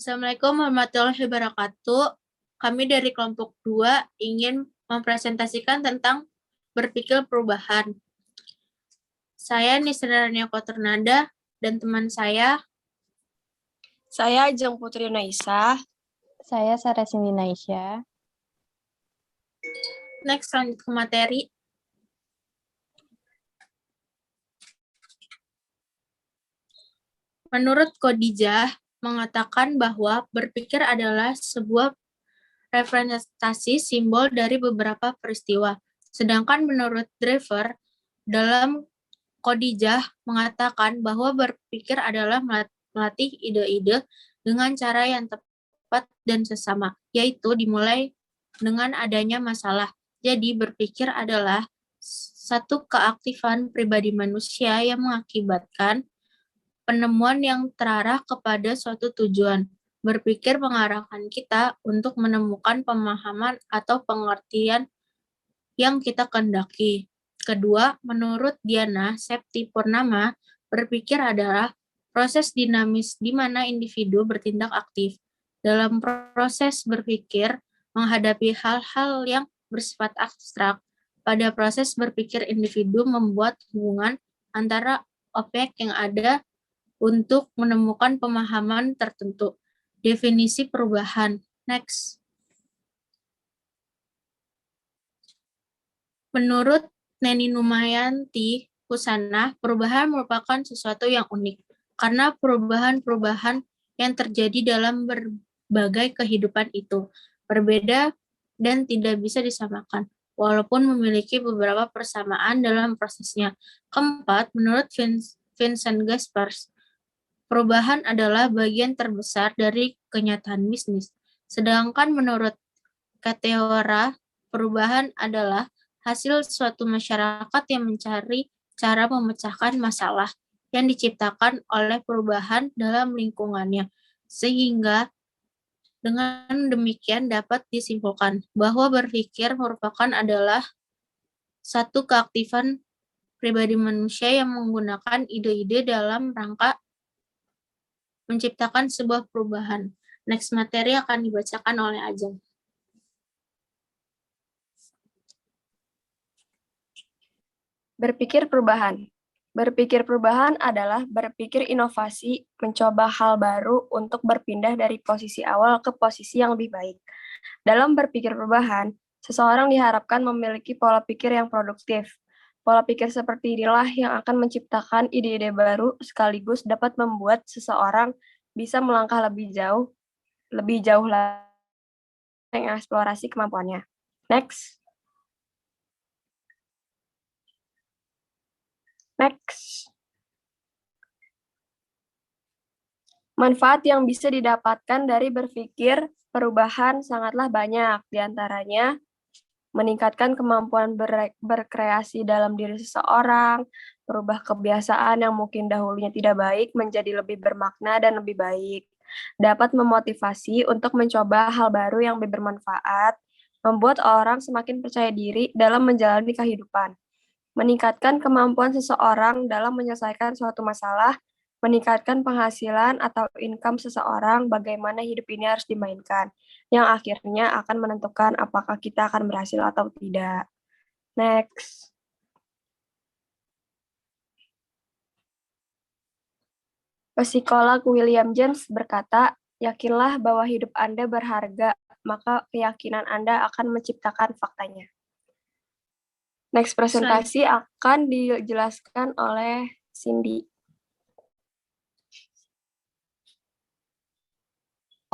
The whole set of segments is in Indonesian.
Assalamualaikum warahmatullahi wabarakatuh. Kami dari kelompok 2 ingin mempresentasikan tentang berpikir perubahan. Saya Nisrania Koternada dan teman saya. Saya Ajeng Putri Naisa. Saya Sarah Cindy Naisha. Next, lanjut ke materi. Menurut Khadijah, mengatakan bahwa berpikir adalah sebuah representasi simbol dari beberapa peristiwa. Sedangkan menurut Driver, dalam Khadijah mengatakan bahwa berpikir adalah melatih ide-ide dengan cara yang tepat dan sesama, yaitu dimulai dengan adanya masalah. Jadi berpikir adalah satu keaktifan pribadi manusia yang mengakibatkan penemuan yang terarah kepada suatu tujuan. Berpikir mengarahkan kita untuk menemukan pemahaman atau pengertian yang kita kehendaki. Kedua, menurut Diana Septi Purnama, berpikir adalah proses dinamis di mana individu bertindak aktif. Dalam proses berpikir, menghadapi hal-hal yang bersifat abstrak, pada proses berpikir individu membuat hubungan antara objek yang ada untuk menemukan pemahaman tertentu. Definisi perubahan. Next. Menurut Neni Numayanti Husana, perubahan merupakan sesuatu yang unik karena perubahan-perubahan yang terjadi dalam berbagai kehidupan itu berbeda dan tidak bisa disamakan, walaupun memiliki beberapa persamaan dalam prosesnya. Keempat, menurut Vincent Gaspers, perubahan adalah bagian terbesar dari kenyataan bisnis. Sedangkan menurut Kateora, perubahan adalah hasil suatu masyarakat yang mencari cara memecahkan masalah yang diciptakan oleh perubahan dalam lingkungannya. Sehingga dengan demikian dapat disimpulkan bahwa berpikir merupakan adalah satu keaktifan pribadi manusia yang menggunakan ide-ide dalam rangka menciptakan sebuah perubahan. Next materi akan dibacakan oleh Ajeng. Berpikir perubahan. Berpikir perubahan adalah berpikir inovasi, mencoba hal baru untuk berpindah dari posisi awal ke posisi yang lebih baik. Dalam berpikir perubahan, seseorang diharapkan memiliki pola pikir yang produktif. Pola pikir seperti inilah yang akan menciptakan ide-ide baru sekaligus dapat membuat seseorang bisa melangkah lebih jauh lagi mengeksplorasi kemampuannya. Next. Manfaat yang bisa didapatkan dari berpikir perubahan sangatlah banyak, diantaranya meningkatkan kemampuan berkreasi dalam diri seseorang, merubah kebiasaan yang mungkin dahulunya tidak baik menjadi lebih bermakna dan lebih baik, dapat memotivasi untuk mencoba hal baru yang lebih bermanfaat, membuat orang semakin percaya diri dalam menjalani kehidupan, meningkatkan kemampuan seseorang dalam menyelesaikan suatu masalah, meningkatkan penghasilan atau income seseorang, bagaimana hidup ini harus dimainkan, yang akhirnya akan menentukan apakah kita akan berhasil atau tidak. Next. Psikolog William James berkata, yakinlah bahwa hidup Anda berharga, maka keyakinan Anda akan menciptakan faktanya. Next presentasi akan dijelaskan oleh Cindy.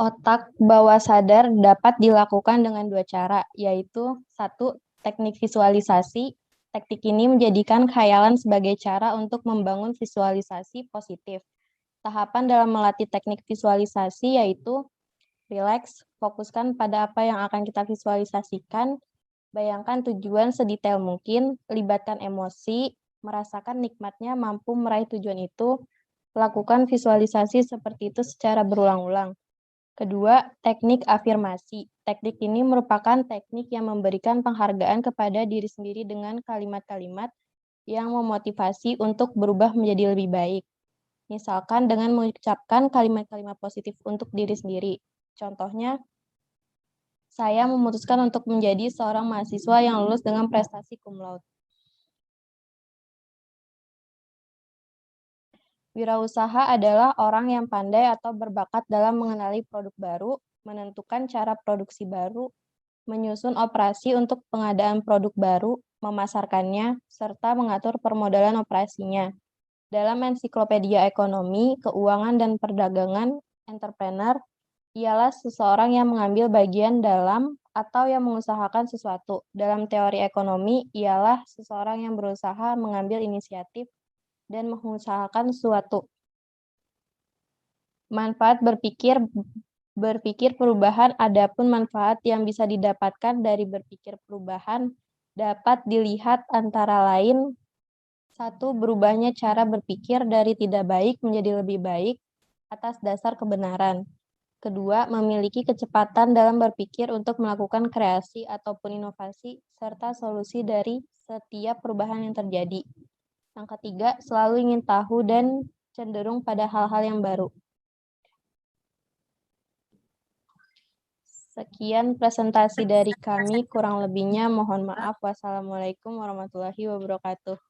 Otak bawah sadar dapat dilakukan dengan dua cara, yaitu satu, teknik visualisasi. Teknik ini menjadikan khayalan sebagai cara untuk membangun visualisasi positif. Tahapan dalam melatih teknik visualisasi yaitu relax, fokuskan pada apa yang akan kita visualisasikan, bayangkan tujuan sedetail mungkin, libatkan emosi, merasakan nikmatnya mampu meraih tujuan itu, lakukan visualisasi seperti itu secara berulang-ulang. Kedua, teknik afirmasi. Teknik ini merupakan teknik yang memberikan penghargaan kepada diri sendiri dengan kalimat-kalimat yang memotivasi untuk berubah menjadi lebih baik. Misalkan dengan mengucapkan kalimat-kalimat positif untuk diri sendiri. Contohnya, saya memutuskan untuk menjadi seorang mahasiswa yang lulus dengan prestasi cum laude. Wirausaha adalah orang yang pandai atau berbakat dalam mengenali produk baru, menentukan cara produksi baru, menyusun operasi untuk pengadaan produk baru, memasarkannya, serta mengatur permodalan operasinya. Dalam ensiklopedia ekonomi, keuangan, dan perdagangan, entrepreneur ialah seseorang yang mengambil bagian dalam atau yang mengusahakan sesuatu. Dalam teori ekonomi, ialah seseorang yang berusaha mengambil inisiatif dan mengusahakan sesuatu. Manfaat berpikir perubahan, adapun manfaat yang bisa didapatkan dari berpikir perubahan dapat dilihat antara lain: 1. Berubahnya cara berpikir dari tidak baik menjadi lebih baik atas dasar kebenaran. 2. Memiliki kecepatan dalam berpikir untuk melakukan kreasi ataupun inovasi serta solusi dari setiap perubahan yang terjadi. Yang 3. Selalu ingin tahu dan cenderung pada hal-hal yang baru. Sekian presentasi dari kami, kurang lebihnya mohon maaf. Wassalamualaikum warahmatullahi wabarakatuh.